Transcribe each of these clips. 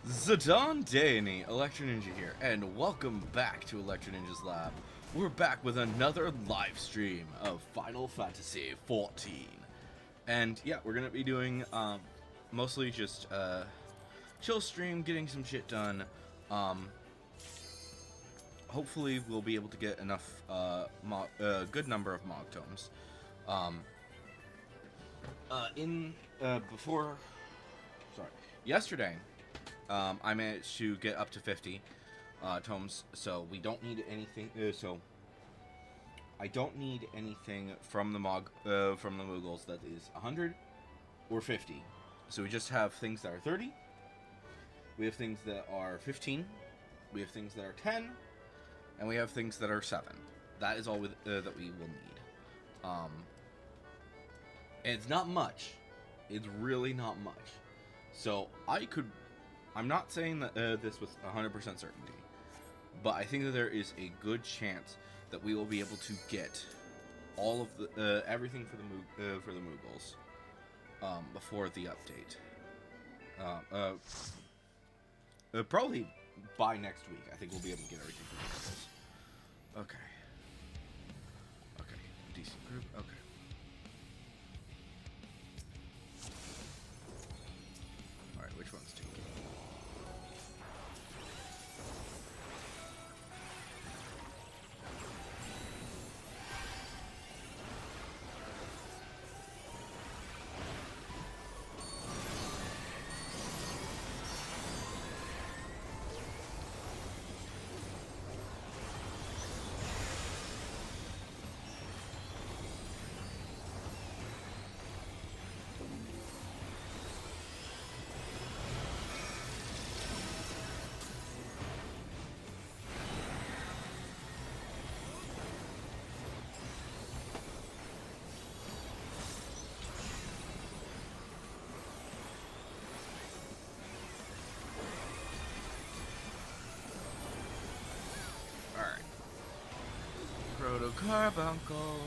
Zidane Daney, Electro Ninja here, and welcome back to Electro Ninja's Lab. We're back with another live stream of Final Fantasy XIV. And yeah, we're gonna be doing mostly just chill stream, getting some shit done. Hopefully we'll be able to get enough good number of Mog Tomes. Yesterday I managed to get up to 50 tomes, so we don't need anything. So I don't need anything from the Moogles that is 100 or 50. So we just have things that are 30. We have things that are 15. We have things that are 10, and we have things that are 7. That is all that we will need. And it's not much. It's really not much. So I'm not saying that this with 100% certainty, but I think that there is a good chance that we will be able to get all of the everything for the Moogles before the update. Probably by next week. I think we'll be able to get everything for the Moogles. Okay. Decent group. Okay. Alright, which one's taking? Proto Carbuncle.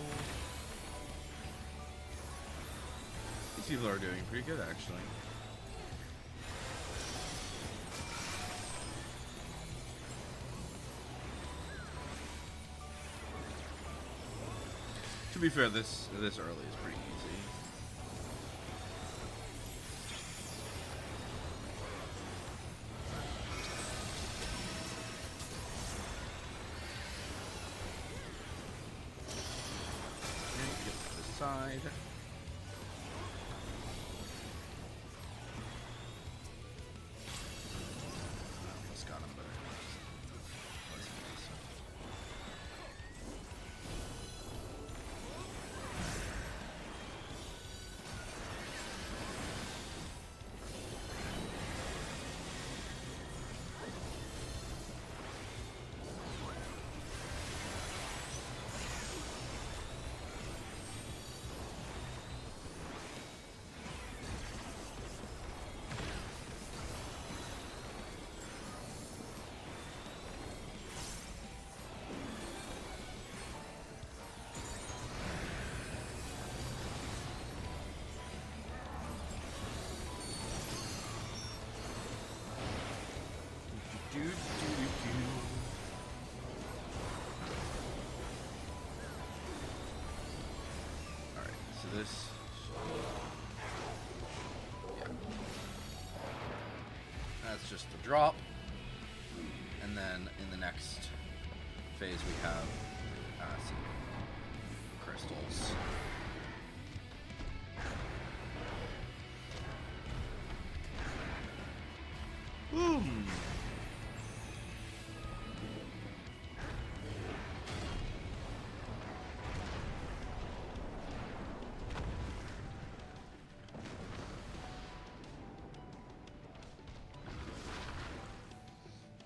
These people are doing pretty good, actually. To be fair, this early is pretty easy. Side. Almost got him, but Alright, so this... Yeah. That's just the drop. And then in the next phase we have some crystals. Boom!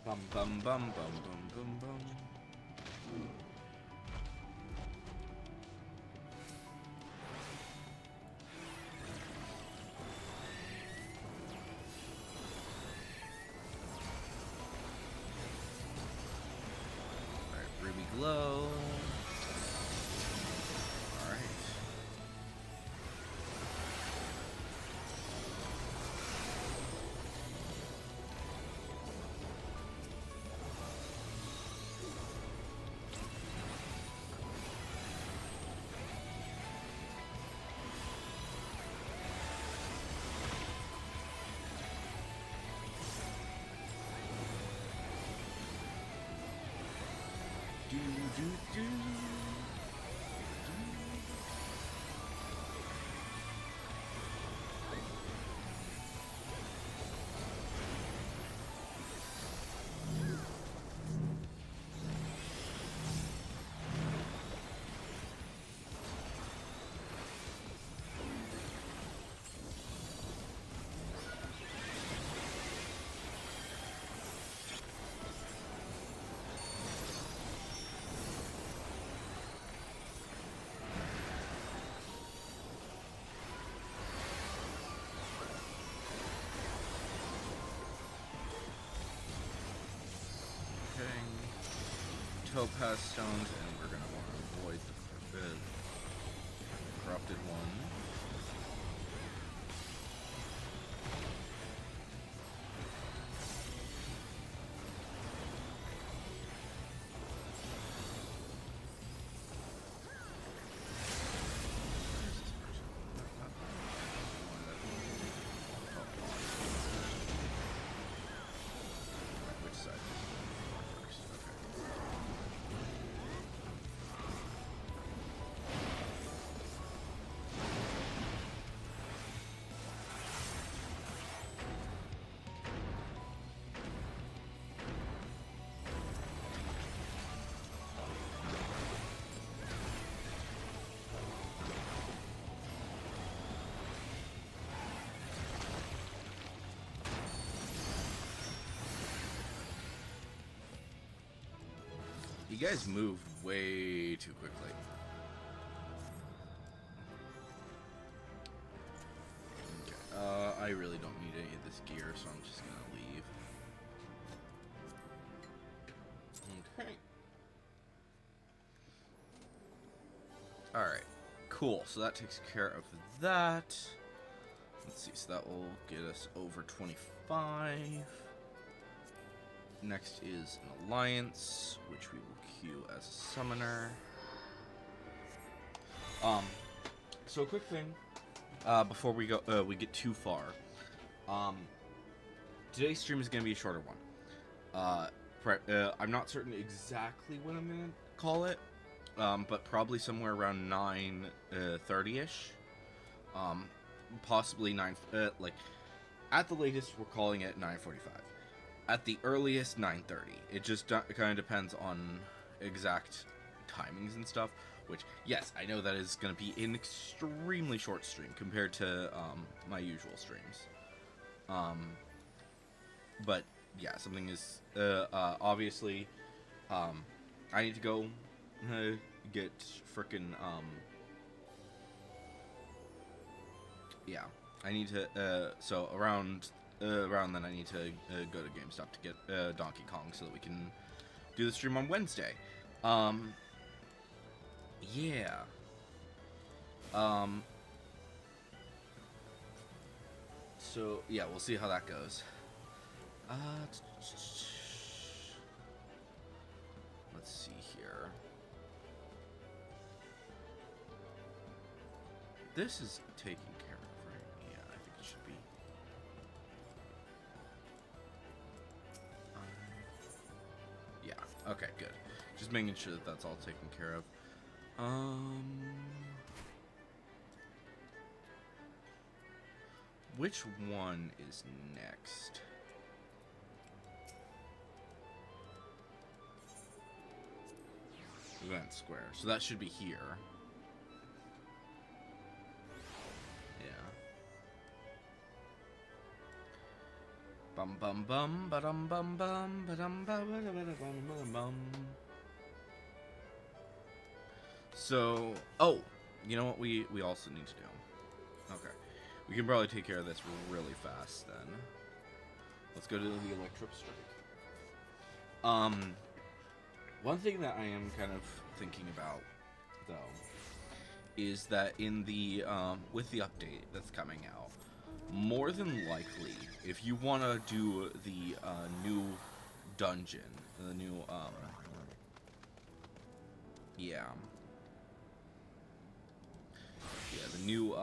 Bum bum bum bum bum bum bum. Alright, Ruby Glow. Alright. topaz stones, and we're gonna want to avoid the corrupted one. Which side? First. Okay. You guys moved way too quickly. Okay. I really don't need any of this gear, so I'm just gonna leave. Okay. Alright. Cool. So that takes care of that. Let's see. So that will get us over 25. Next is an alliance, which we will queue as a summoner. So a quick thing, before we go, we get too far. Today's stream is gonna be a shorter one. I'm not certain exactly when I'm gonna call it, but probably somewhere around 9:30ish. Possibly 9. Like, at the latest, we're calling it 9:45. At the earliest, 9:30. It just kind of depends on exact timings and stuff. Which, yes, I know that is going to be an extremely short stream compared to my usual streams. But yeah, something is obviously. I need to go get frickin' yeah. I need to so around then I need to go to GameStop to get Donkey Kong so that we can do the stream on Wednesday. Yeah. So yeah, we'll see how that goes. Let's see here. This is taken care of, right? Yeah, I think it should be. Yeah, okay, good. Just making sure that that's all taken care of. Which one is next? Event Square. So that should be here. Yeah. Bum bum bum ba-dum bum bum ba-dum ba ba ba bum bum. So, oh, you know what we also need to do? Okay. We can probably take care of this really fast then. Let's go to the Electro Strike. One thing that I am kind of thinking about, though, is that in the with the update that's coming out, more than likely, if you want to do the new dungeon, the new the new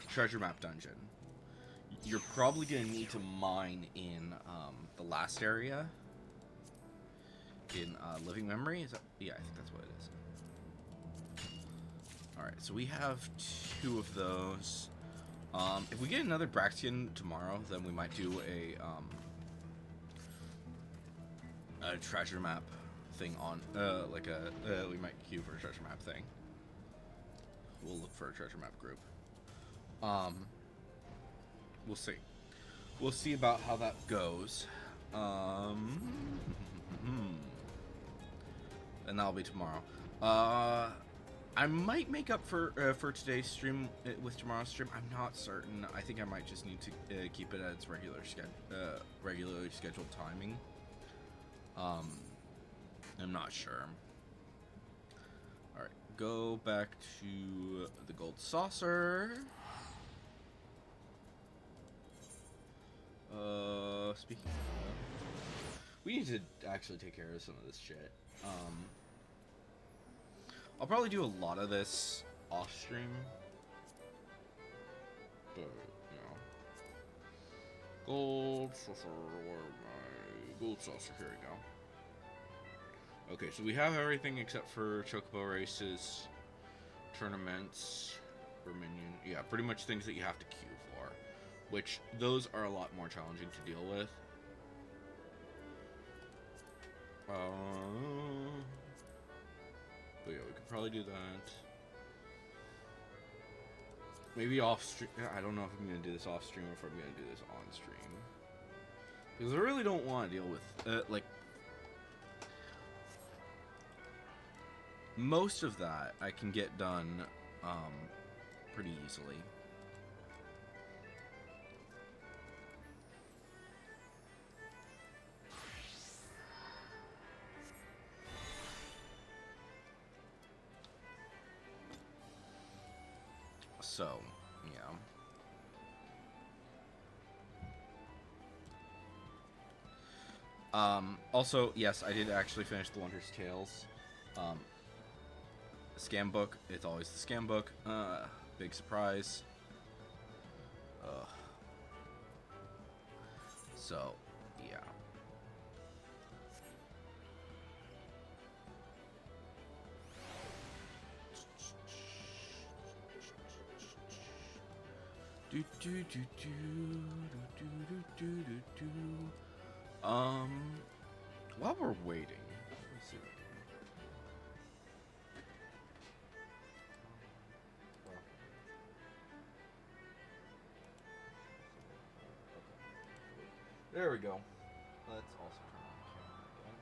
treasure map dungeon, you're probably gonna need to mine in the last area. In Living Memory? Is that? Yeah, I think that's what it is. Alright, so we have 2 of those. If we get another Braxian tomorrow, then we might do a treasure map thing on, we might queue for a treasure map thing. We'll look for a treasure map group. We'll see. We'll see about how that goes. And that'll be tomorrow. I might make up for today's stream with tomorrow's stream. I'm not certain. I think I might just need to keep it at its regularly scheduled timing. I'm not sure. Alright, go back to the gold saucer. Speaking of, we need to actually take care of some of this shit. I'll probably do a lot of this off stream. But, you know. Gold saucer, where am I? Gold saucer, here we go. Okay, so we have everything except for Chocobo races, tournaments, Verminion. Yeah, pretty much things that you have to queue for. Which, those are a lot more challenging to deal with. But yeah, we could probably do that. Maybe off stream. I don't know if I'm going to do this off stream or if I'm going to do this on stream. Because I really don't want to deal with, like... Most of that I can get done, pretty easily. So, yeah. Also, yes, I did actually finish The Wondrous Tales. Scam book. It's always the scam book. Big surprise. So, yeah. While we're waiting, let's see. There we go. Let's also turn on the camera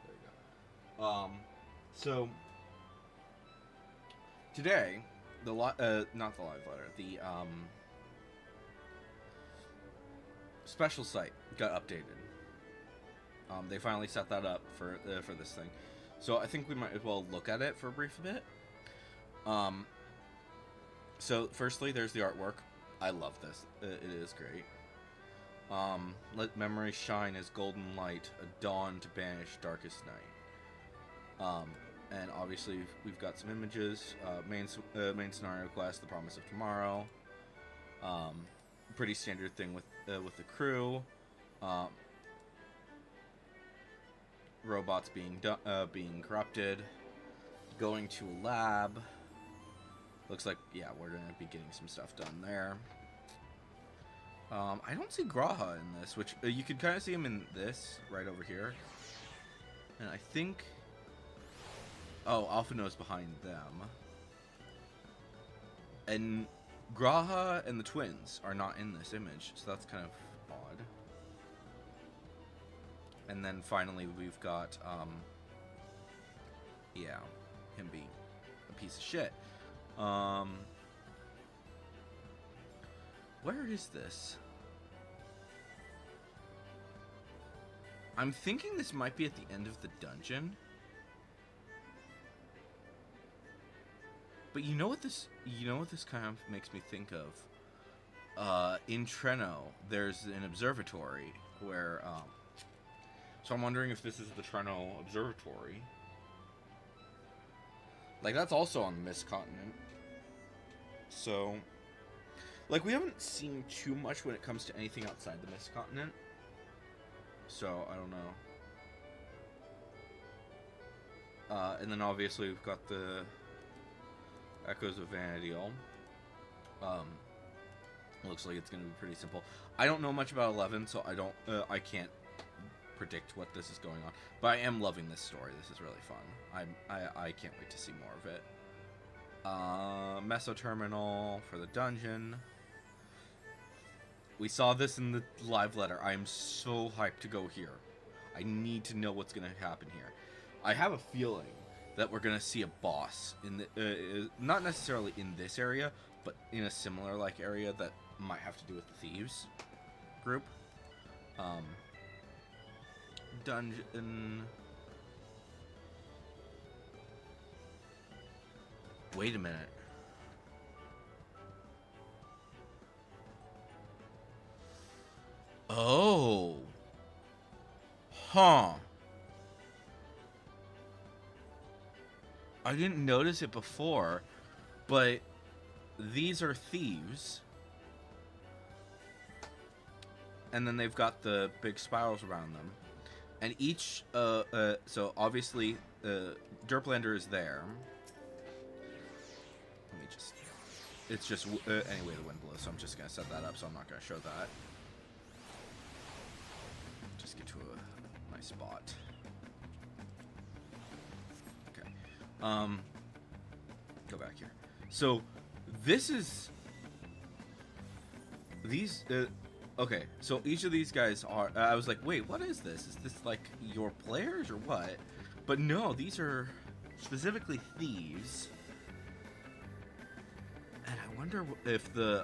again. There we go. So today, not the live letter, the special site got updated. They finally set that up for this thing, so I think we might as well look at it for a brief bit. So firstly, there's the artwork. I love this. It is great. Let memories shine as golden light, a dawn to banish darkest night. And obviously we've got some images. Main scenario quest, The Promise of Tomorrow. Pretty standard thing with the crew. Robots being corrupted. Going to a lab. Looks like, yeah, we're gonna be getting some stuff done there. I don't see Graha in this, which you could kind of see him in this right over here. And I think, oh, Alphino's behind them. And Graha and the twins are not in this image, so that's kind of odd. And then finally we've got, yeah, him being a piece of shit. Where is this? I'm thinking this might be at the end of the dungeon. But you know what this kind of makes me think of? In Treno, there's an observatory where, so I'm wondering if this is the Treno Observatory. Like, that's also on the Mist Continent. So, like, we haven't seen too much when it comes to anything outside the Mist Continent. So, I don't know. And then obviously we've got the Echoes of Vana'diel. Looks like it's going to be pretty simple. I don't know much about 11, so I can't predict what this is going on. But I am loving this story. This is really fun. I can't wait to see more of it. Meso Terminal for the dungeon. We saw this in the live letter. I am so hyped to go here. I need to know what's going to happen here. I have a feeling that we're going to see a boss in the not necessarily in this area, but in a similar like area that might have to do with the thieves group. Dungeon. Wait a minute. Oh. Huh. I didn't notice it before, but these are thieves. And then they've got the big spirals around them. And each, so obviously, Derplander is there. Let me just, it's just, anyway, the wind blows, so I'm just going to set that up, so I'm not going to show that. Just get to a nice spot. Okay. Go back here. So, this is, these, okay, so each of these guys are, I was like, wait, what is this? Is this like your players or what? But no, these are specifically thieves. And I wonder if the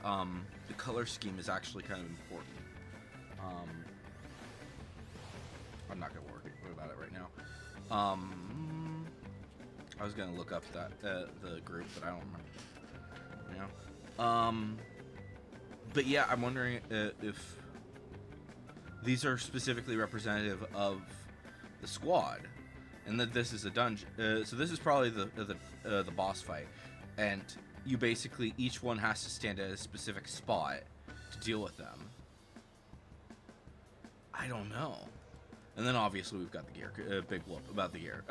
color scheme is actually kind of important. I'm not gonna worry about it right now. I was gonna look up that the group, but I don't remember. You know. But yeah, I'm wondering if these are specifically representative of the squad, and that this is a dungeon. So this is probably the boss fight, and you basically each one has to stand at a specific spot to deal with them. I don't know. And then obviously we've got the gear. Big whoop about the gear.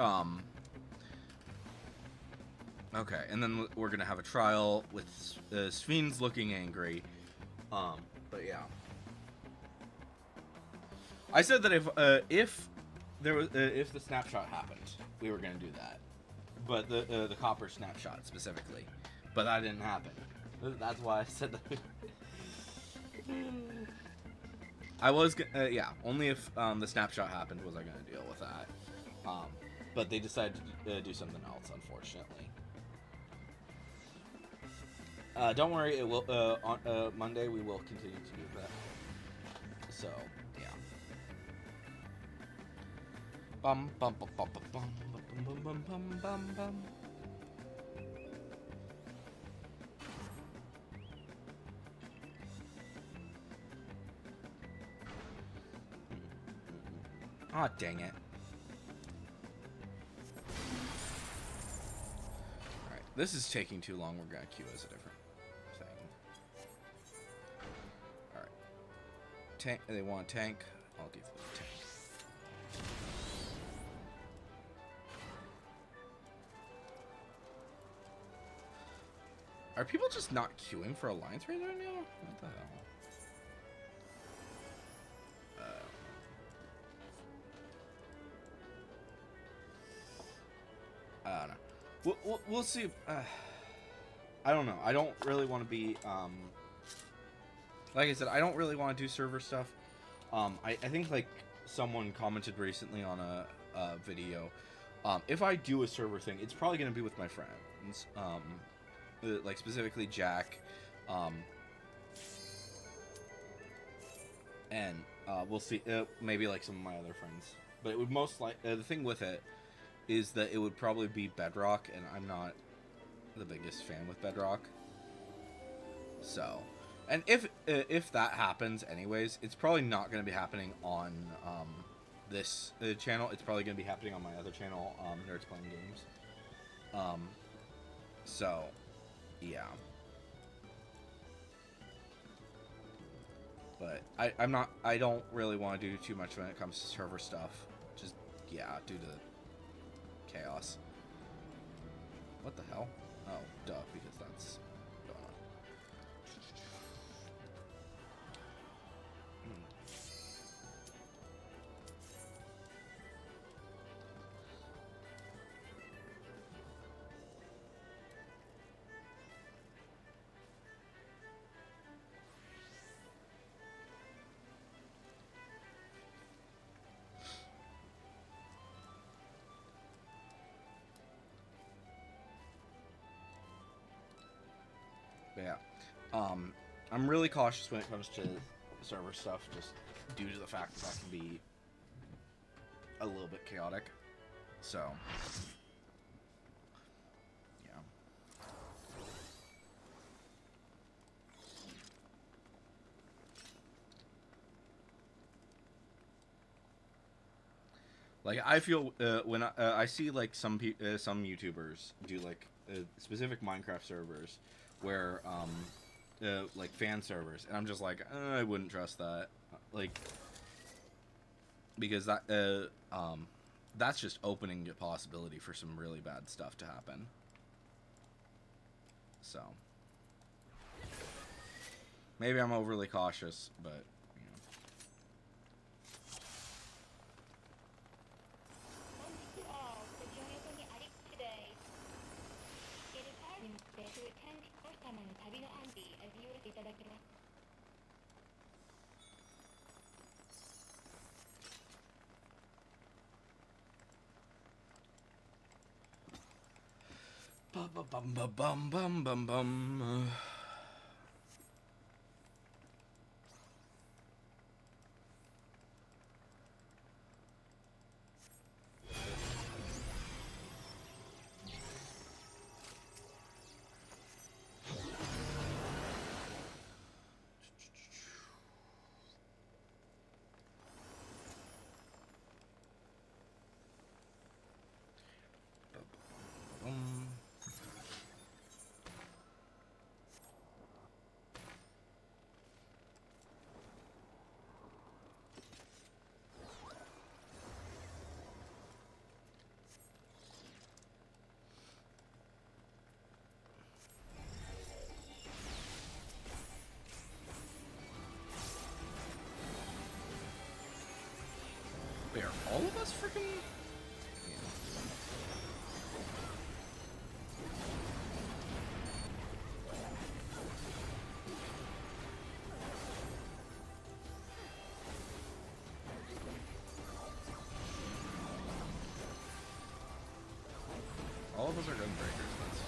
Okay, and then we're gonna have a trial with Sphyn's looking angry. But yeah, I said that if there was if the snapshot happened, we were gonna do that, but the copper snapshot specifically, but that didn't happen. That's why I said that. I was yeah, only if the snapshot happened was I gonna deal with that. But they decided to do something else, unfortunately. Don't worry, it will on Monday we will continue to do that. So, yeah. Bum bum bum bum bum bum bum bum bum bum bum. Ah, dang it. Alright, this is taking too long. We're gonna queue as a different thing. Alright. Tank, they want a tank. I'll give them a tank. Are people just not queuing for Alliance right now? What the hell? I don't know. We'll see. I don't know. I don't really want to be, like I said, I don't really want to do server stuff. I think, like, someone commented recently on a video, if I do a server thing, it's probably going to be with my friends, like, specifically Jack, and, we'll see, maybe, like, some of my other friends. But it would most the thing with it is that it would probably be Bedrock, and I'm not the biggest fan with Bedrock. So, and if that happens anyways, it's probably not going to be happening on this channel. It's probably going to be happening on my other channel, Nerds Playing Games. So, yeah. But I don't really want to do too much when it comes to server stuff. Just, yeah, due to chaos. What the hell? Oh, duh, because that's going on. But yeah, I'm really cautious when it comes to server stuff, just due to the fact that can be a little bit chaotic. So, yeah. Like I feel when I see like some YouTubers do like specific Minecraft servers where like fan servers, and I'm just like I wouldn't trust that, like because that's just opening a possibility for some really bad stuff to happen. So maybe I'm overly cautious, but. Bum bum bum bum bum bum bum. Wait, are all of us freaking? All of us are gunbreakers. That's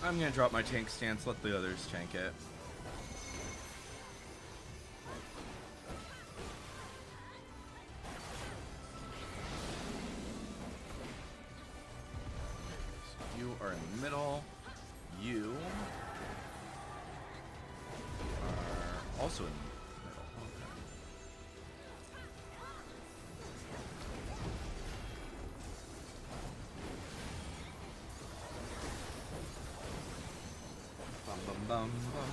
I'm gonna drop my tank stance, let the others tank it. So you are in the middle. You are also in the middle. Okay. Bum bum bum bum.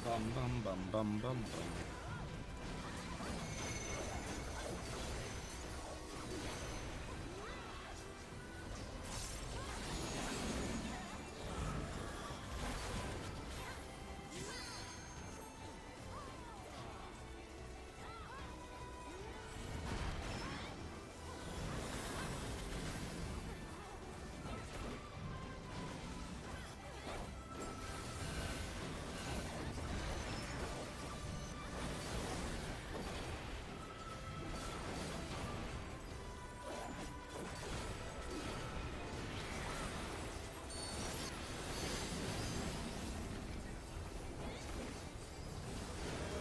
Bum bum bum bum bum bum.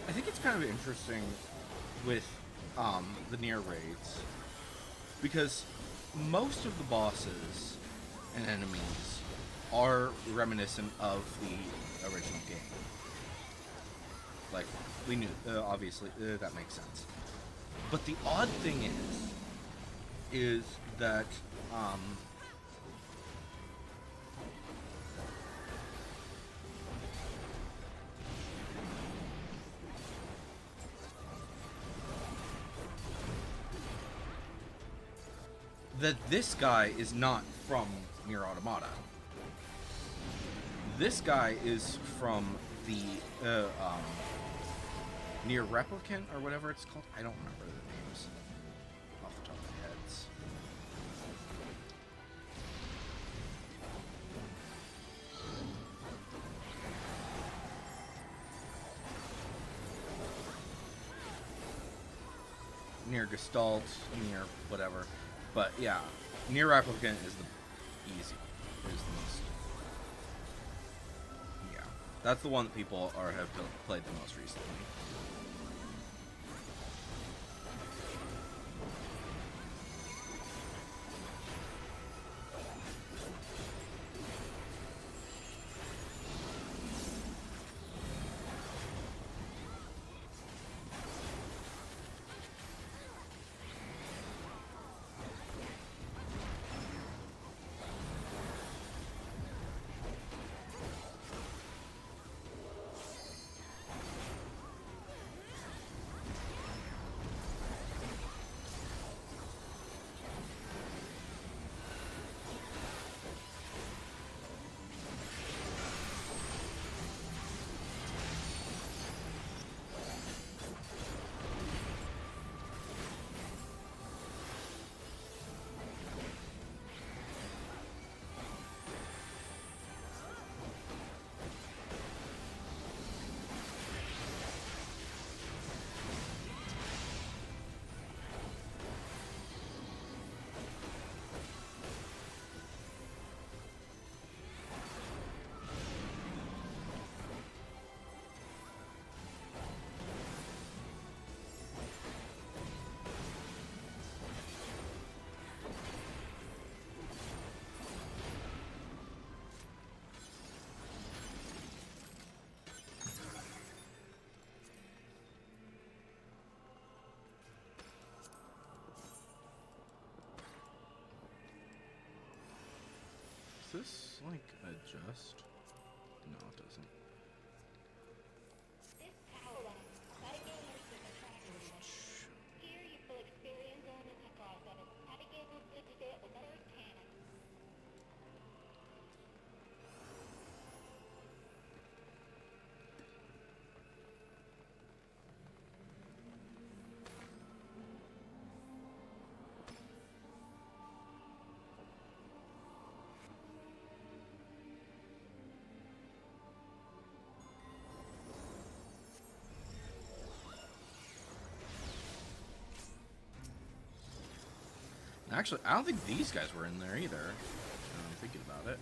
I think it's kind of interesting with the near raids because most of the bosses and enemies are reminiscent of the original game. Like we knew, obviously that makes sense. But the odd thing is that that this guy is not from Nier Automata. This guy is from the Nier Replicant or whatever it's called. I don't remember the names off the top of my heads. Nier Gestalt, Nier whatever. But yeah, Nier Replicant is the easy. Is the most. Yeah, that's the one that people have played the most recently. Does this, like, adjust? No, it doesn't. Actually, I don't think these guys were in there either. I'm thinking about it.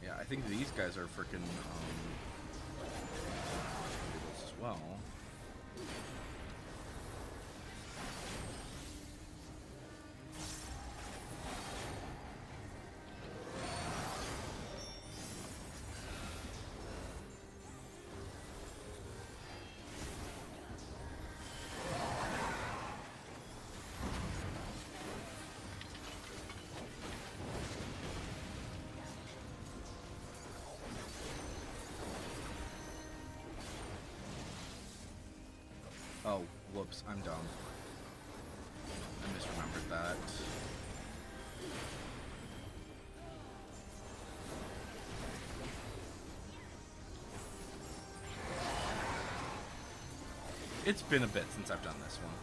Yeah, I think these guys are freaking as well. Oh, whoops, I'm dumb. I misremembered that. It's been a bit since I've done this one.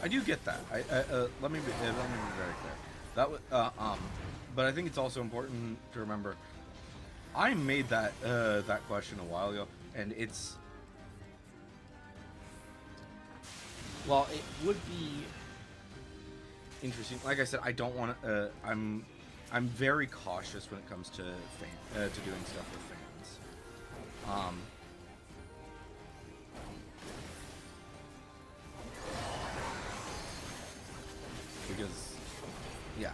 I do get that. Let me be very clear. That was, but I think it's also important to remember. I made that that question a while ago, and it's, well, it would be interesting. Like I said, I don't want to. I'm very cautious when it comes to to doing stuff with fans. because yeah,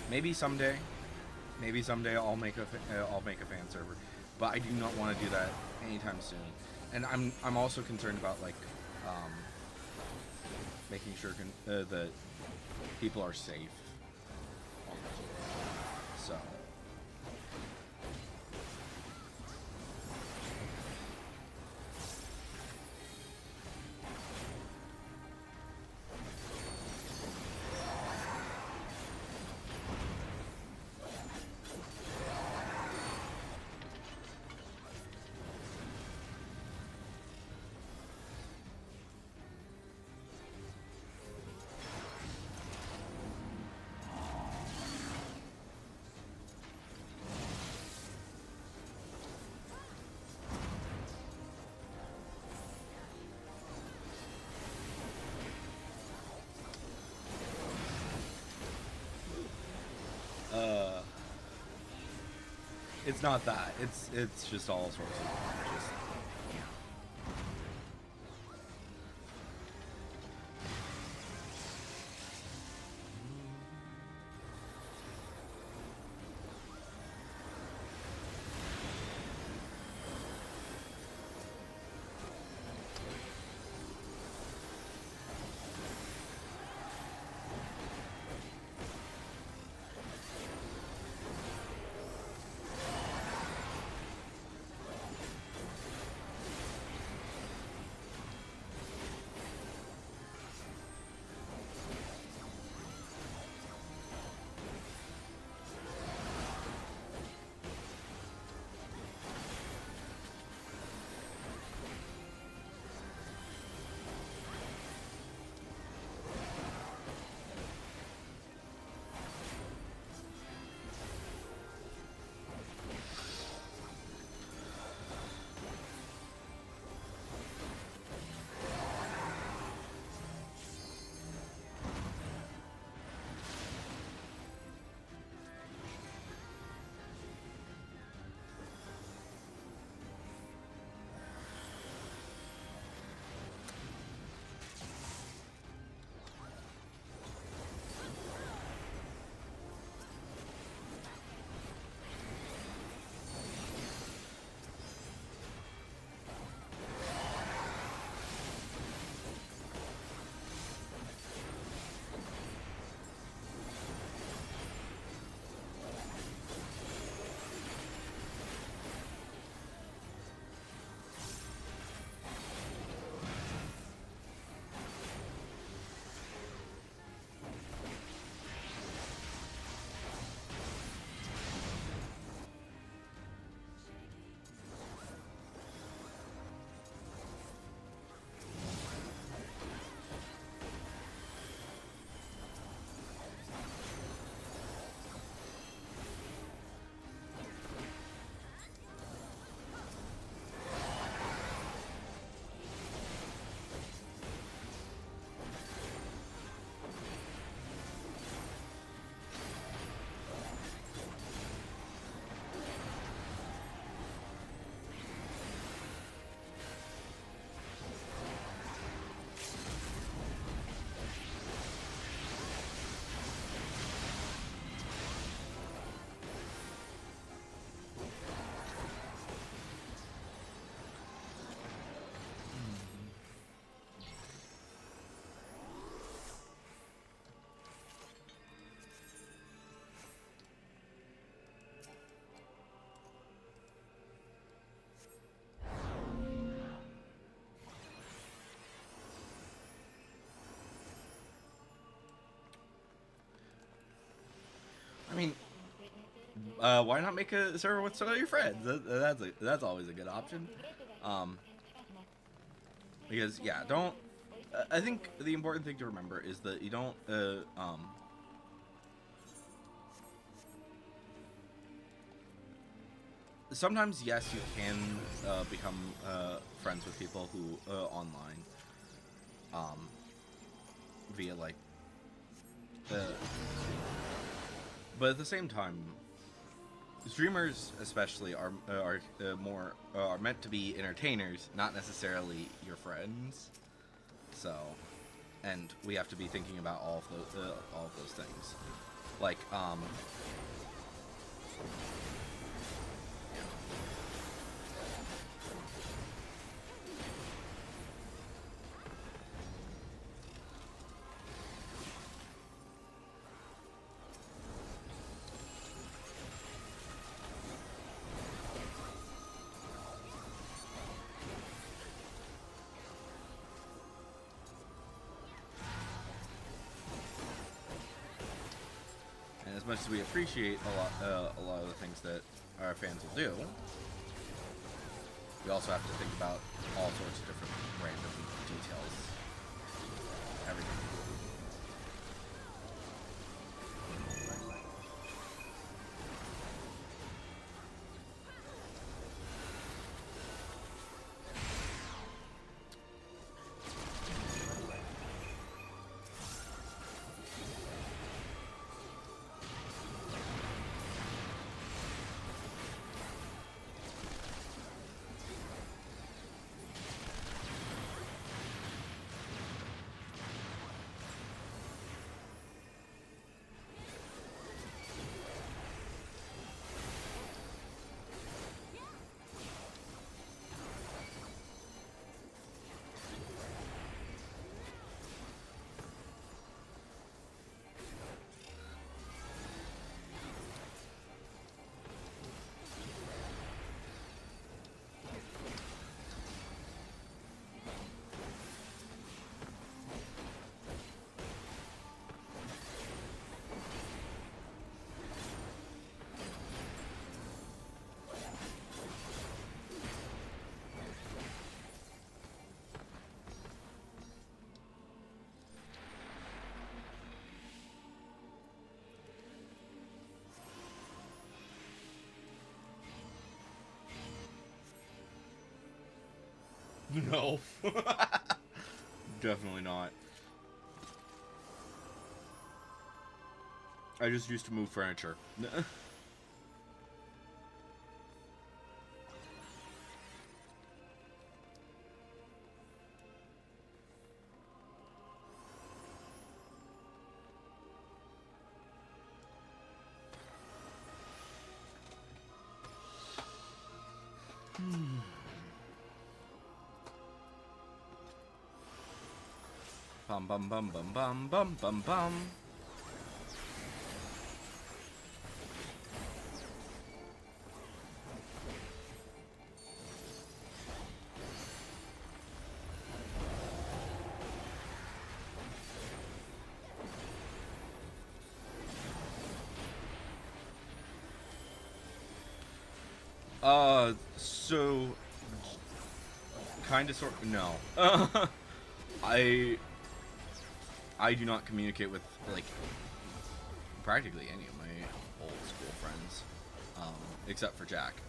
maybe someday, I'll make a fan server, but I do not want to do that anytime soon. And I'm also concerned about like um, making sure that people are safe. So. Uh, it's not that. It's just all sorts of just. I mean, why not make a server with some of your friends? That's always a good option. Um, because yeah, don't. I think the important thing to remember is that you don't. Sometimes yes, you can become friends with people who online, um, via like. Uh, but at the same time, streamers especially are meant to be entertainers, not necessarily your friends. So, and we have to be thinking about all of those things, like and as much as we appreciate a lot of the things that our fans will do, we also have to think about all sorts of different random details. Everything. No. Definitely not. I just used to move furniture. Bum bum bum bum bum bum bum bum. So kind of sort no. I do not communicate with like practically any of my old school friends, except for Jack.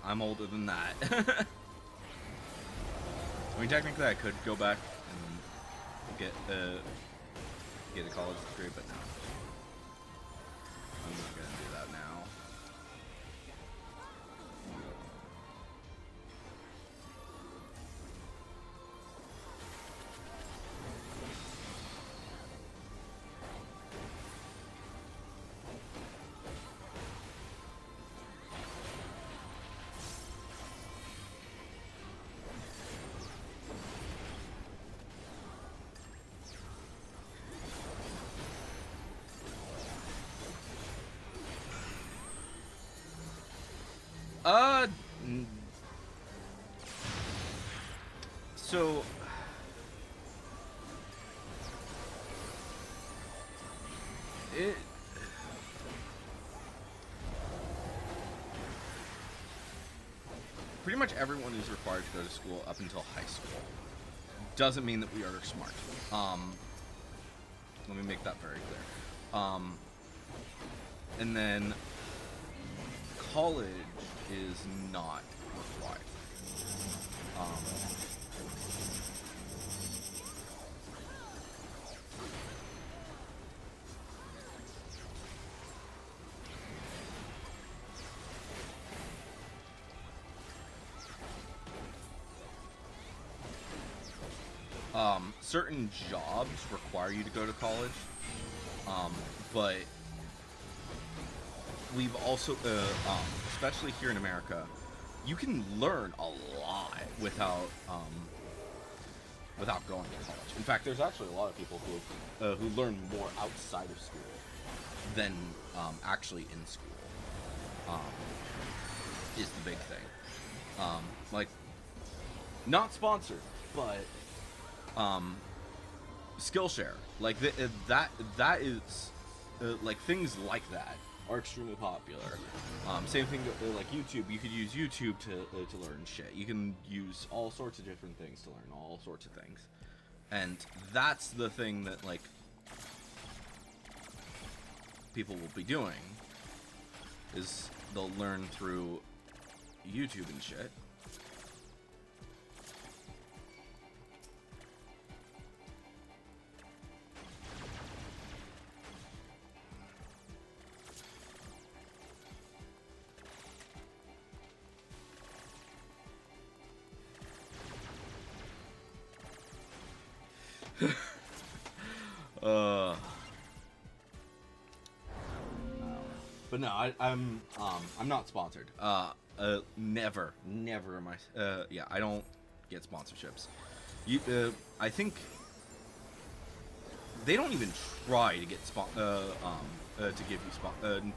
I'm older than that. I mean, technically, I could go back and get a college degree, but no, I'm not gonna do that now. So it pretty much everyone is required to go to school up until high school. Doesn't mean that we are smart. Let me make that very clear. And then college is not required. Certain jobs require you to go to college, but we've also, especially here in America, you can learn a lot without going to college. In fact, there's actually a lot of people who learn more outside of school than actually in school. Is the big thing. Like, not sponsored, but Skillshare, like that is like things like that are extremely popular. Same thing like YouTube. You could use YouTube to learn shit. You can use all sorts of different things to learn all sorts of things, and that's the thing that like people will be doing is they'll learn through YouTube and shit. But no, I'm not sponsored. Never am I. Yeah, I don't get sponsorships. I think they don't even try to get to give you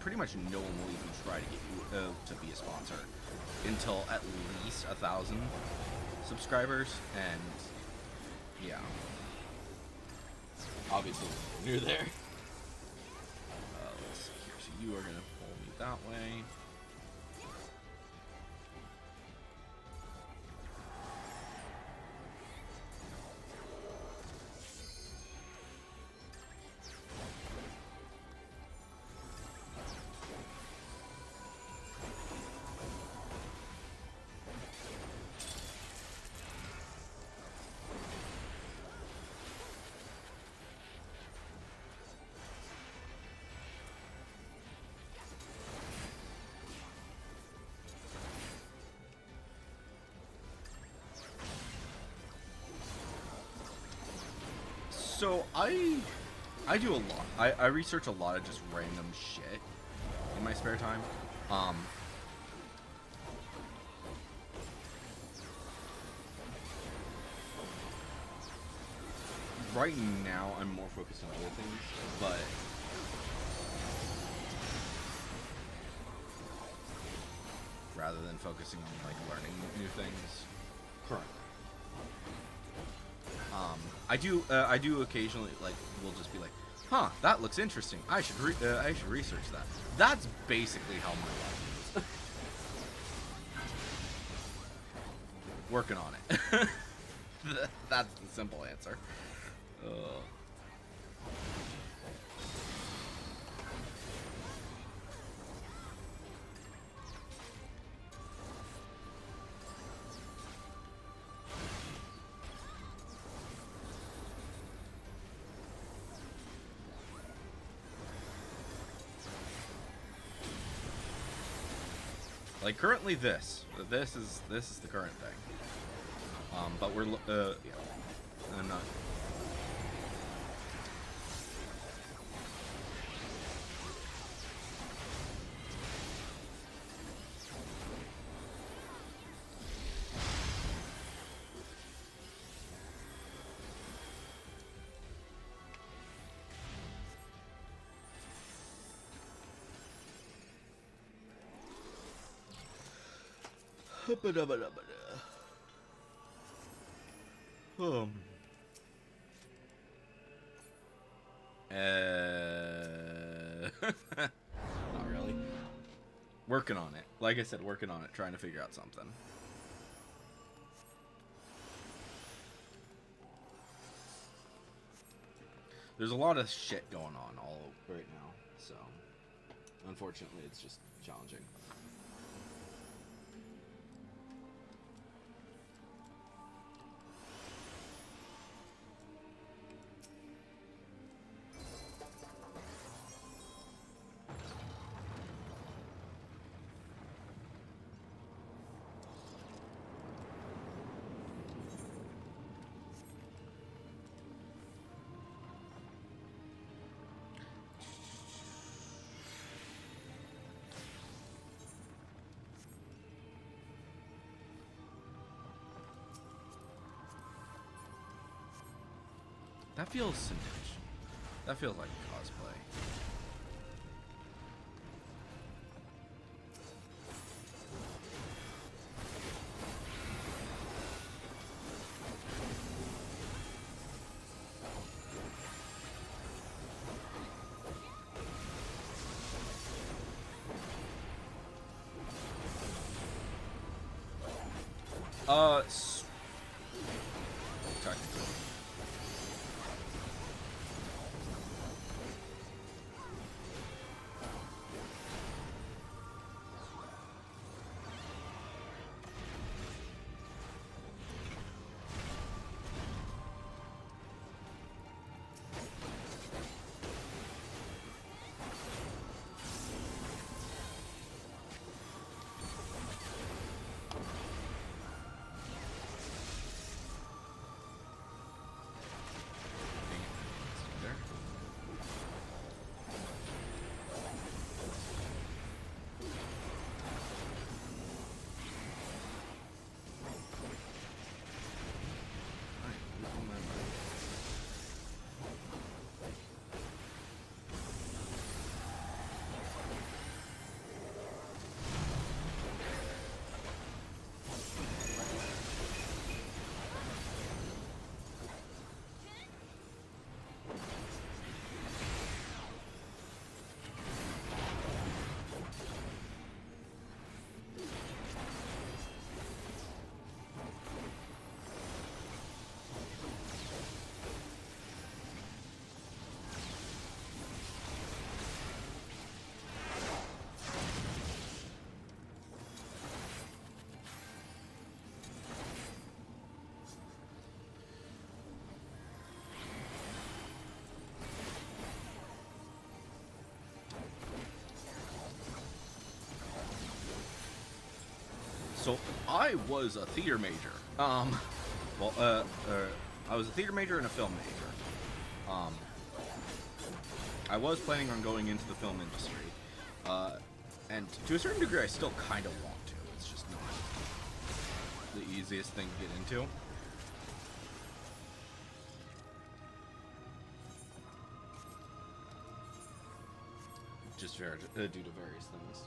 pretty much no one will even try to get you to be a sponsor until at least 1,000 subscribers, and yeah, obviously you're there. Let's see here. So you are gonna pull me that way. So I do a lot. I research a lot of just random shit in my spare time. Right now I'm more focused on other things, but rather than focusing on like learning new things currently. I do occasionally, like, we'll just be like, huh, that looks interesting. I should research that. That's basically how my life is. Working on it. That's the simple answer. Like currently this is the current thing. But we're yeah, I'm not. Not really. Working on it. Like I said, working on it, trying to figure out something. there's a lot of shit going on all right now. So, unfortunately, it's just challenging. That feels vintage. That feels like cosplay. Technically. There. Alright, losing my mind. So I was a theater major. Well, I was a theater major and a film major. I was planning on going into the film industry, and to a certain degree, I still kind of want to. It's just not the easiest thing to get into. Just due to various things.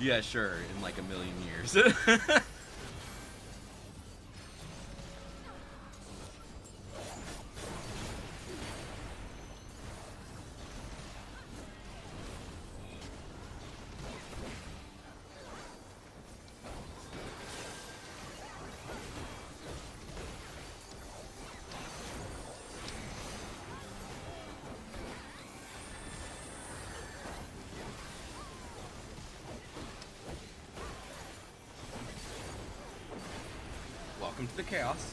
Yeah, sure, in like a million years. Welcome to the chaos.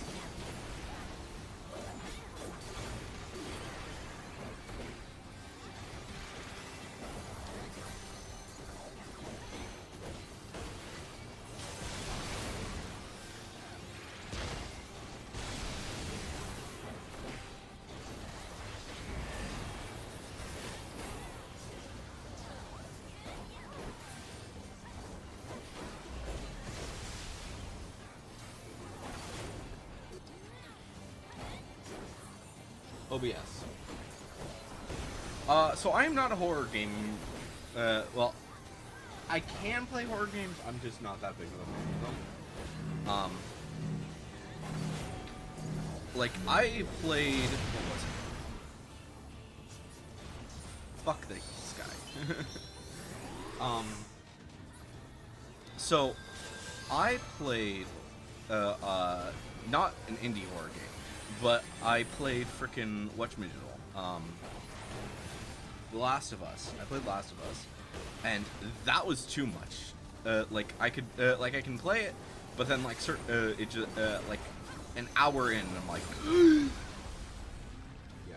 OBS. So I am not a horror game. Well, I can play horror games. I'm just not that big of a fan of them. Like I played. What was it? Fuck the sky. So I played, not an indie horror game, but I played frickin' whatchamajiggle, The Last of Us. I played Last of Us, and that was too much. Like I could, like I can play it, but then like it just, like an hour in, and I'm like, yeah.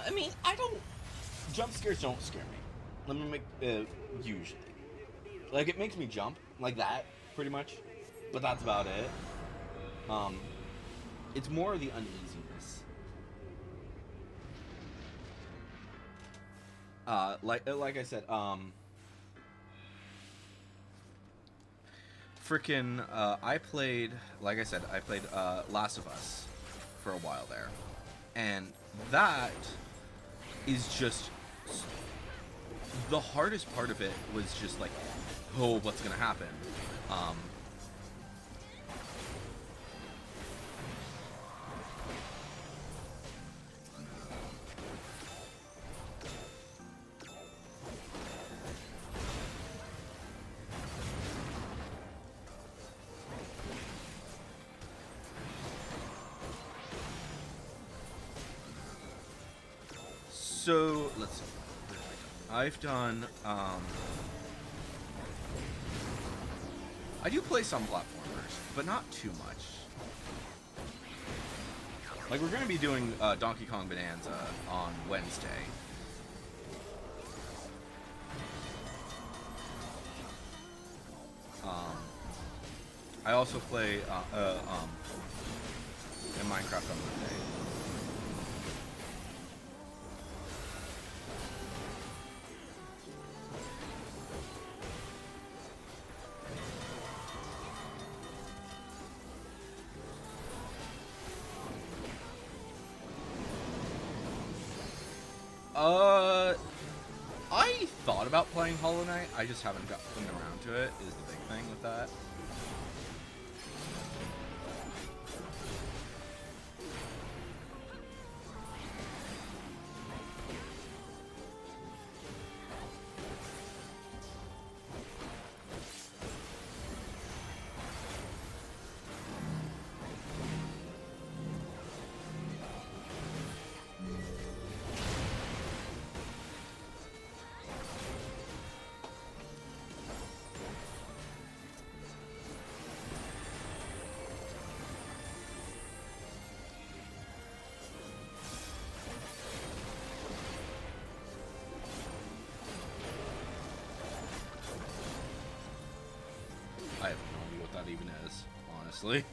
I mean, I don't. Jump scares don't scare me. Let me make usually. Like it makes me jump like that, pretty much, but that's about it. It's more the uneasiness. Like I said, freaking, I played, like I said, I played Last of Us for a while there, and that is just the hardest part of it was just like, oh, what's gonna happen? So let's see. I've done. I do play some platformers, but not too much. Like we're gonna be doing Donkey Kong Bonanza on Wednesday. I also play in Minecraft on Monday. I thought about playing Hollow Knight. I just haven't gotten around to it. Is the big thing with that. I have no idea what that even is, honestly.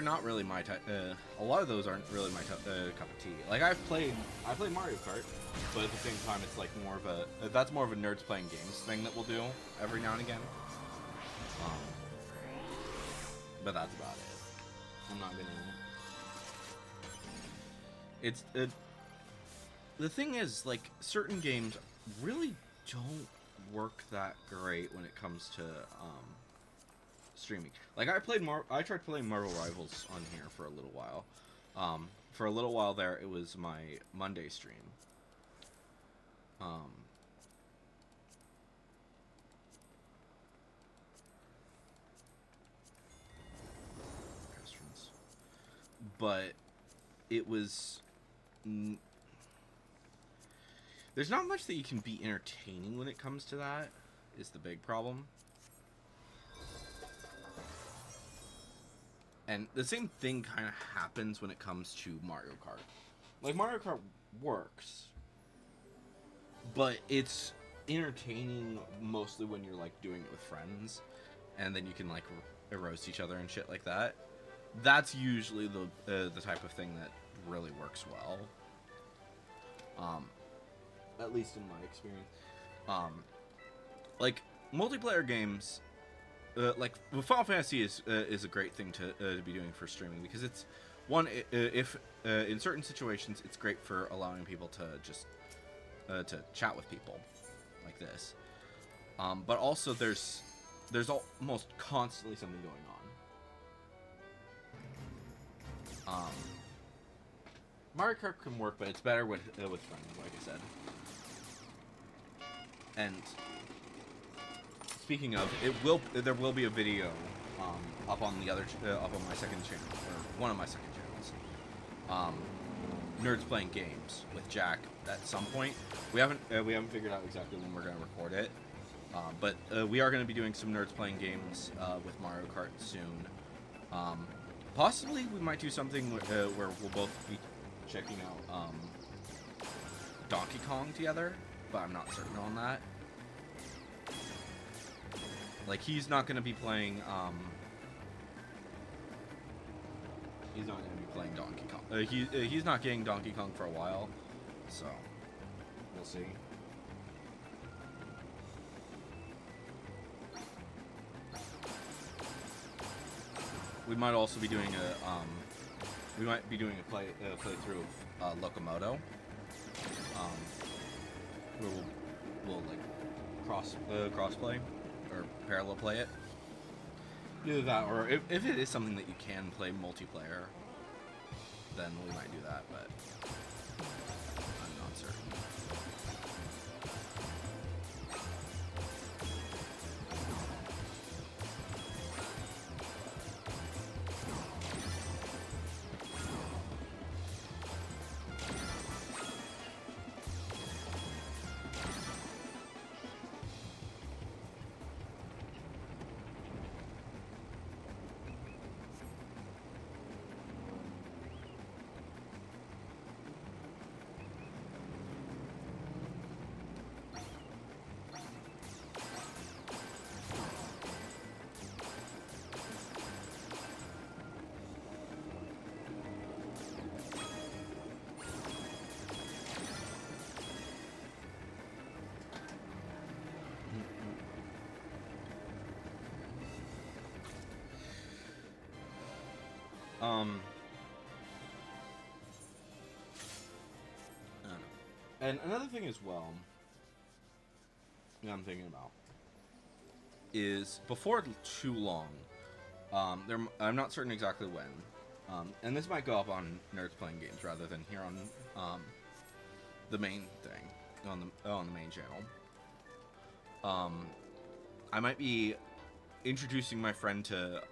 not really my type. A lot of those aren't really my cup of tea. Like I played Mario Kart, but at the same time, it's like more of a that's more of a nerds playing games thing that we'll do every now and again. But that's about it. I'm not gonna. It's the thing is, like, certain games really don't work that great when it comes to streaming. Like I tried playing Marvel Rivals on here for a little while. For a little while there, it was my Monday stream. But it was. There's not much that you can be entertaining when it comes to that, is the big problem. And the same thing kind of happens when it comes to Mario Kart. Like, Mario Kart works, but it's entertaining mostly when you're, like, doing it with friends, and then you can, like, roast each other and shit like that. That's usually the type of thing that really works well. At least in my experience. Like, multiplayer games, like, Final Fantasy is a great thing to be doing for streaming, because it's, one, if in certain situations, it's great for allowing people to just, to chat with people, like this. But also there's almost constantly something going on. Mario Kart can work, but it's better with friends, like I said. And speaking of, there will be a video up on the other up on my second channel, or one of my second channels. Nerds Playing Games with Jack at some point. We haven't figured out exactly when we're gonna record it, but we are gonna be doing some Nerds Playing Games with Mario Kart soon. Possibly we might do something where we'll both be checking out Donkey Kong together, but I'm not certain on that. Like, he's not going to be playing he's not going to be playing Donkey Kong. He's not getting Donkey Kong for a while, so we'll see. We might also be doing a playthrough of Locomoto, where we'll like crossplay or parallel play it. Either that, or if it is something that you can play multiplayer, then we might do that. But I'm not certain. I don't know. And another thing as well that I'm thinking about is, before too long, I'm not certain exactly when, and this might go up on Nerds Playing Games rather than here on the main thing, on the main channel. I might be introducing my friend to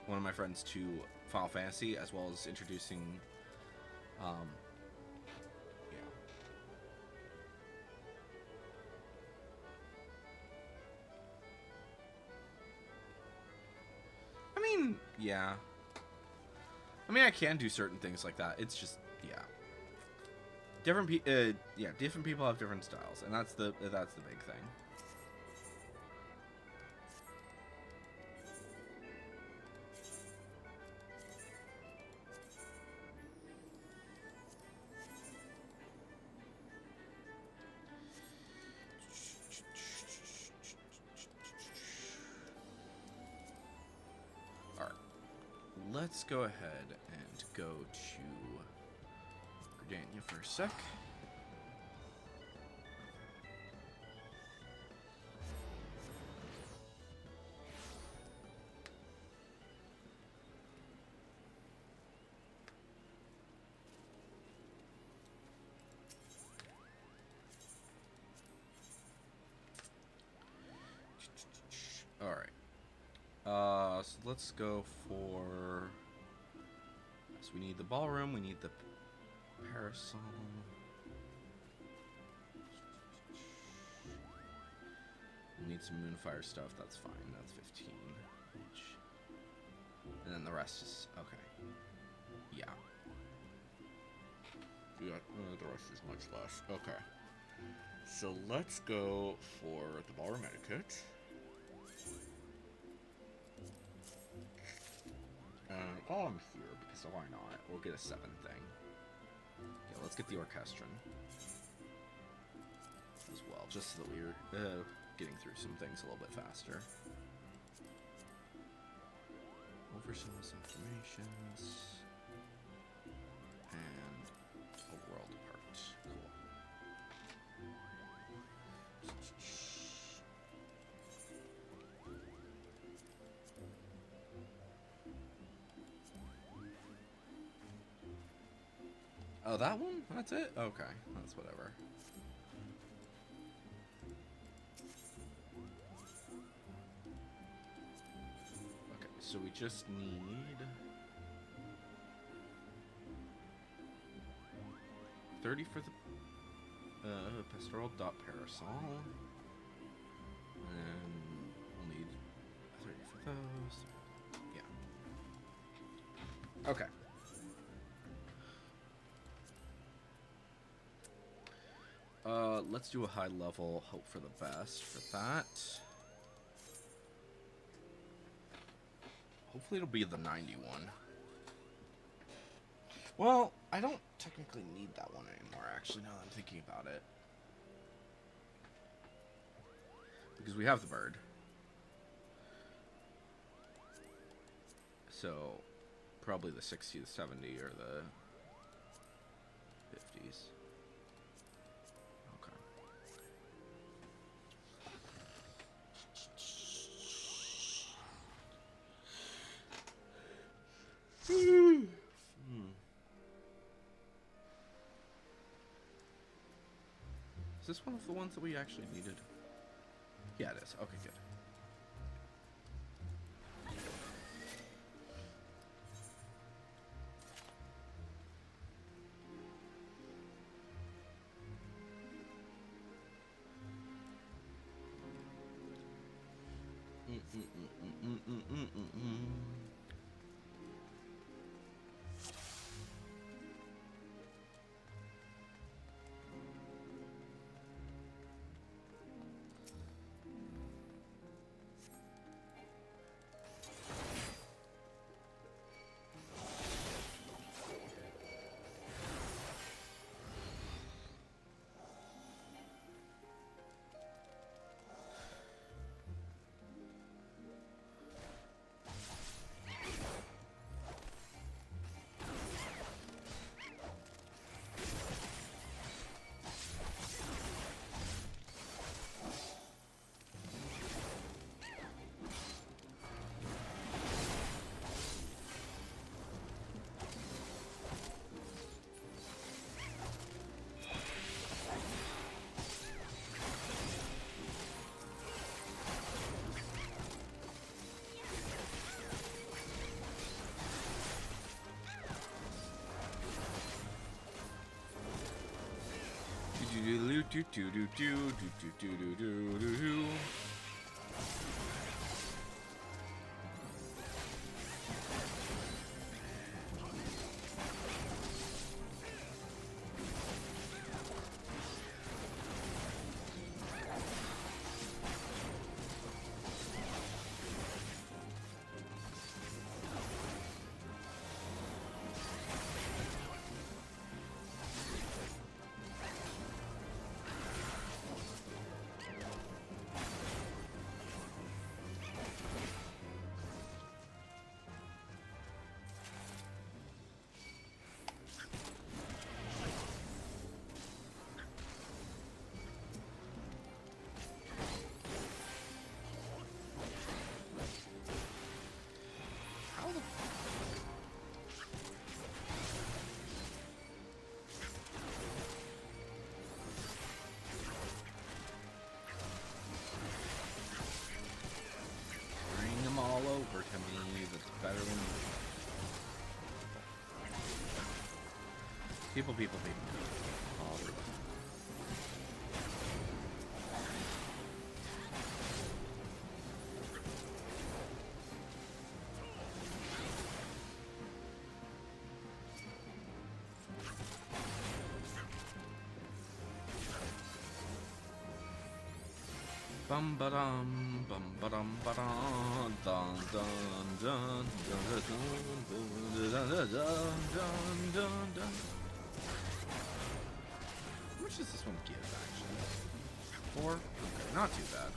one of my friends to Final Fantasy, as well as introducing yeah. I mean, I can do certain things like that. It's just, yeah. Different people have different styles, and that's the big thing. let's go ahead and go to Gridania for a sec. Alright. So let's go for... So we need the ballroom, we need the parasol. We need some moonfire stuff, that's fine. That's 15 each. And then the rest is... okay. Yeah. Yeah, the rest is much less. Okay. So let's go for the ballroom etiquette. While I'm here, because why not? We'll get a 7 thing. Okay, let's get the orchestron as well, just so that we're getting through some things a little bit faster. Overzealous informations. And a world part. Cool. Oh, that one? That's it? Okay, that's whatever. Okay, so we just need 30 for the pastoral dot parasol. And we'll need 30 for those. Yeah. Okay. Let's do a high level, hope for the best for that. Hopefully it'll be the 91. Well, I don't technically need that one anymore, actually, now that I'm thinking about it. Because we have the bird. So, probably the 60, the 70, or the 50s. Is this one of the ones that we actually needed? Yeah, it is. Okay, good. People, people, people. All the way. Bum ba dum ba dum dun dun dun dun dun dun dun dun dun. How much does this one give actually? 4? Okay, not too bad.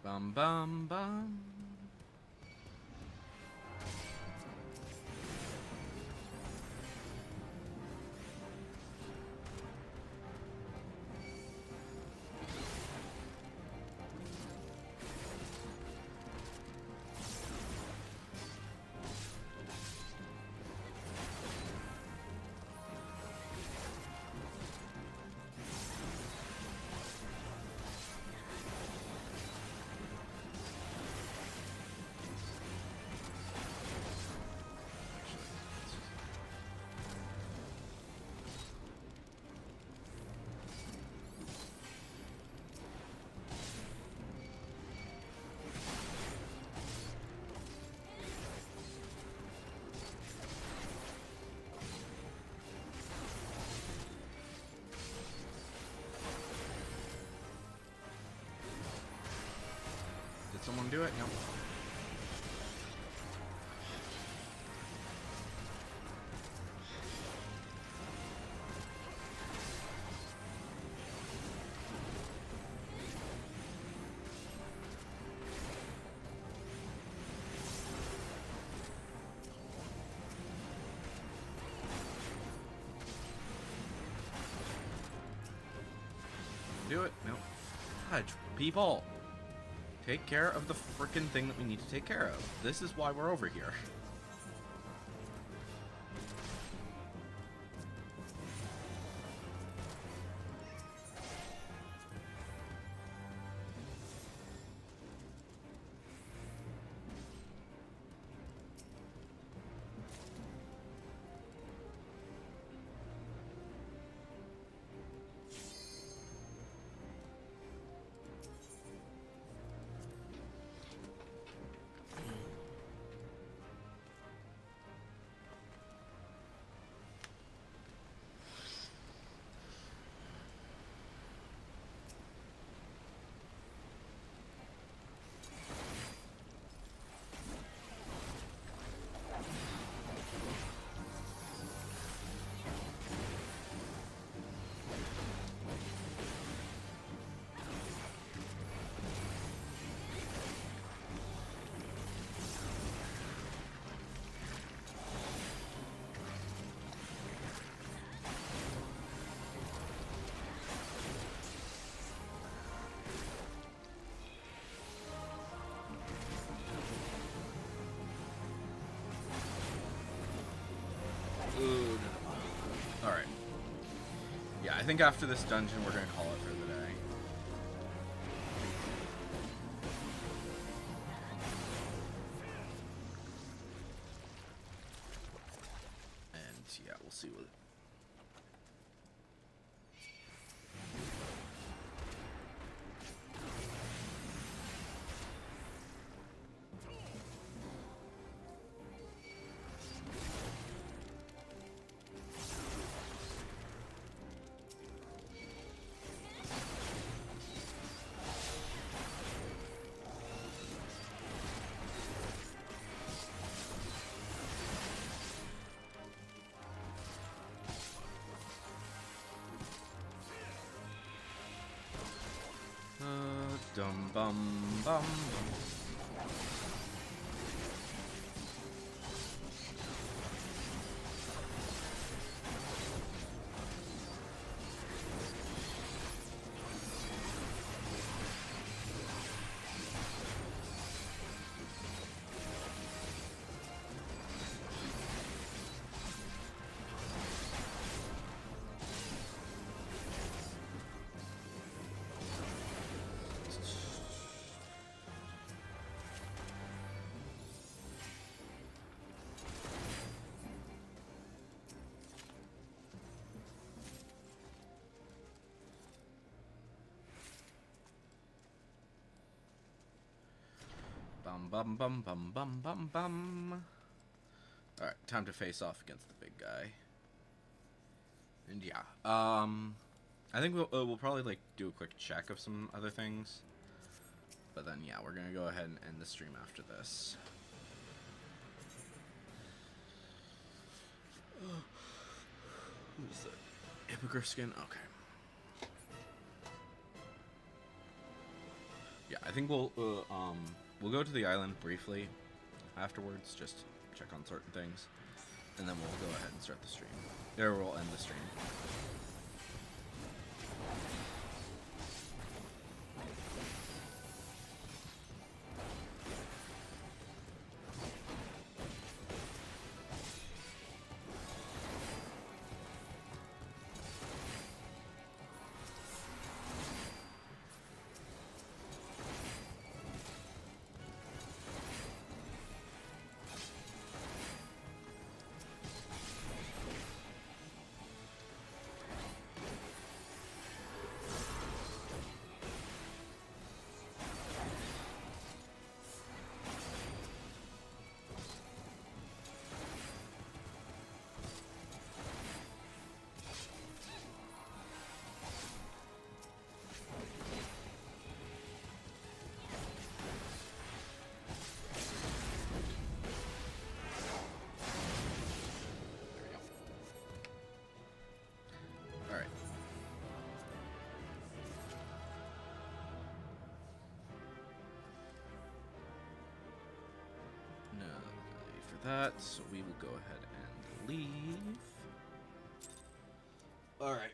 Bum bum bum. someone do it? No. Do it? No. Fudge. People! Take care of the frickin' thing that we need to take care of. This is why we're over here. Ooh, no. Alright. Yeah, I think after this dungeon, we're going to call it for the day. And, yeah, we'll see what... Dum bum bum. Bum bum bum bum bum bum bum. Alright, time to face off against the big guy. And yeah, I think we'll probably like do a quick check of some other things. But then yeah, we're gonna go ahead and end the stream after this. Who's that? Hippogriff skin? Okay. Yeah, I think we'll go to the island briefly afterwards, just check on certain things, and then we'll go ahead and start the stream. Or we'll end the stream. that, so we will go ahead and leave. Alright.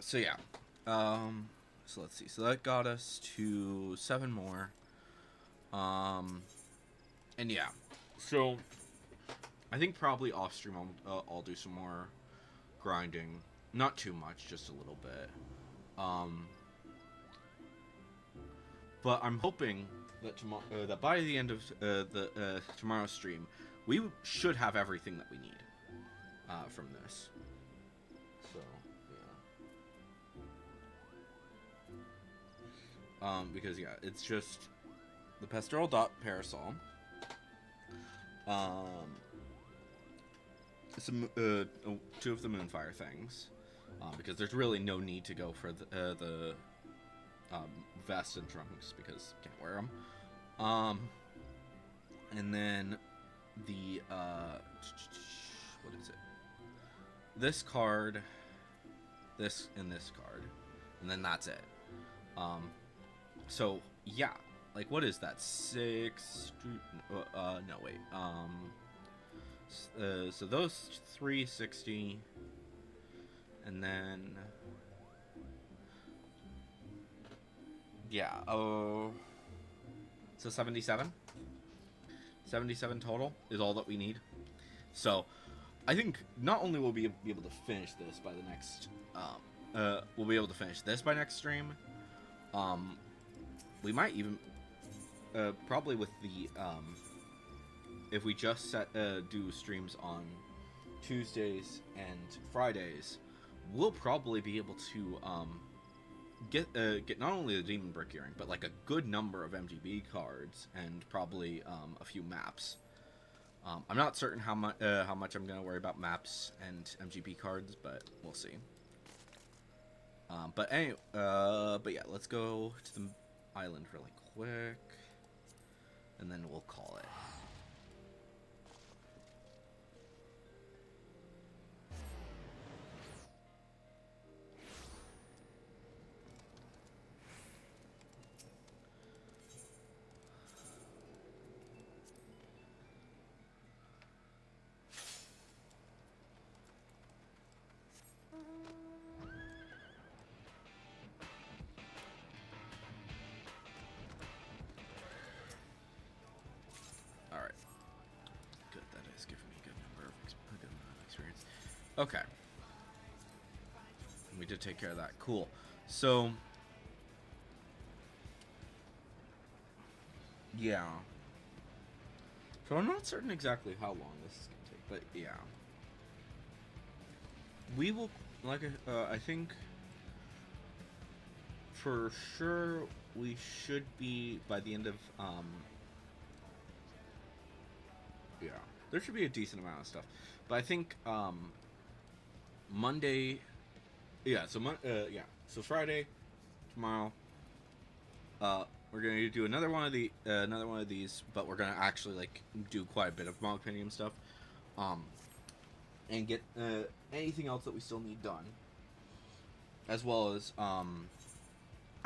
So yeah. So let's see. So that got us to 7 more. And yeah. So I think probably off stream I'll do some more grinding. Not too much, just a little bit. But I'm hoping that that by the end of tomorrow's stream, we should have everything that we need from this. So yeah. Because yeah, it's just the pastoral dot parasol. Some 2 of the Moonfire things, because there's really no need to go for the vest and trunks because can't wear them. And then the what is it? This card, this and this card, and then that's it. So yeah, like what is that? 6? No wait. So those 360, and then yeah. Oh, so 77. 77 total is all that we need. So I think not only will we be able to finish this by the next we'll be able to finish this by next stream. We might even probably with the if we just do streams on Tuesdays and Fridays, we'll probably be able to get not only the Demon Brick Earring, but like a good number of MGB cards and probably a few maps. I'm not certain how much I'm gonna worry about maps and MGB cards, but we'll see. But yeah, let's go to the island really quick, and then we'll call it. Okay. We did take care of that. Cool. So, yeah. So I'm not certain exactly how long this is going to take, but yeah. We will, like, I think, for sure, we should be, by the end of, yeah. There should be a decent amount of stuff. But I think, Monday, yeah, so so Friday, tomorrow, we're gonna do another one of these, but we're gonna actually like do quite a bit of Mog Pendium stuff, and get anything else that we still need done, as well as I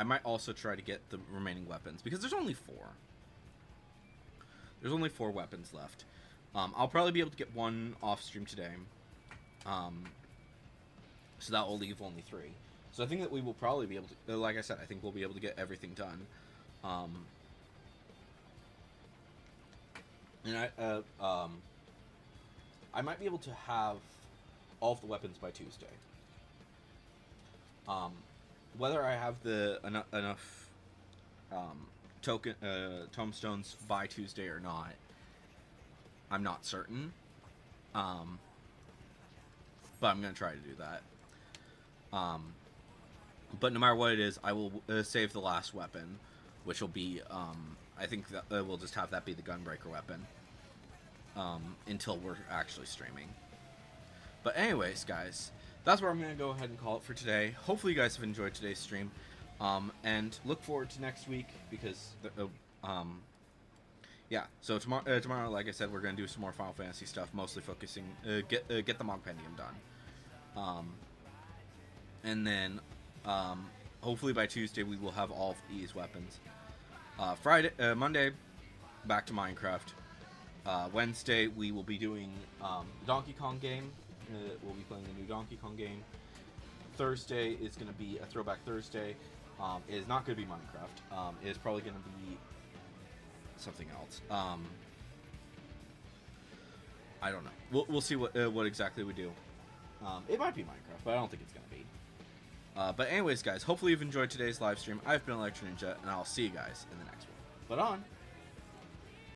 might also try to get the remaining weapons because there's only 4. There's only 4 weapons left. I'll probably be able to get 1 off stream today. So that will leave only 3. So I think that we will probably be able to, like I said, I think we'll be able to get everything done. And I might be able to have all of the weapons by Tuesday. Whether I have enough tomestones by Tuesday or not, I'm not certain. But I'm gonna try to do that. But no matter what it is, I will save the last weapon, which will be, I think that we'll just have that be the Gunbreaker weapon, until we're actually streaming. But anyways, guys, that's where I'm going to go ahead and call it for today. Hopefully you guys have enjoyed today's stream, and look forward to next week, because, yeah, so tomorrow, like I said, we're going to do some more Final Fantasy stuff, mostly focusing, get the Mog Pendium done. And then, hopefully by Tuesday we will have all of these weapons. Monday, back to Minecraft. Wednesday we will be doing the Donkey Kong game. We'll be playing the new Donkey Kong game. Thursday is going to be a Throwback Thursday. It is not going to be Minecraft. It is probably going to be something else. I don't know. We'll see what exactly we do. It might be Minecraft, but I don't think it's going to be. But anyways, guys, hopefully you've enjoyed today's live stream. I've been Electro Ninja, and I'll see you guys in the next one. But on.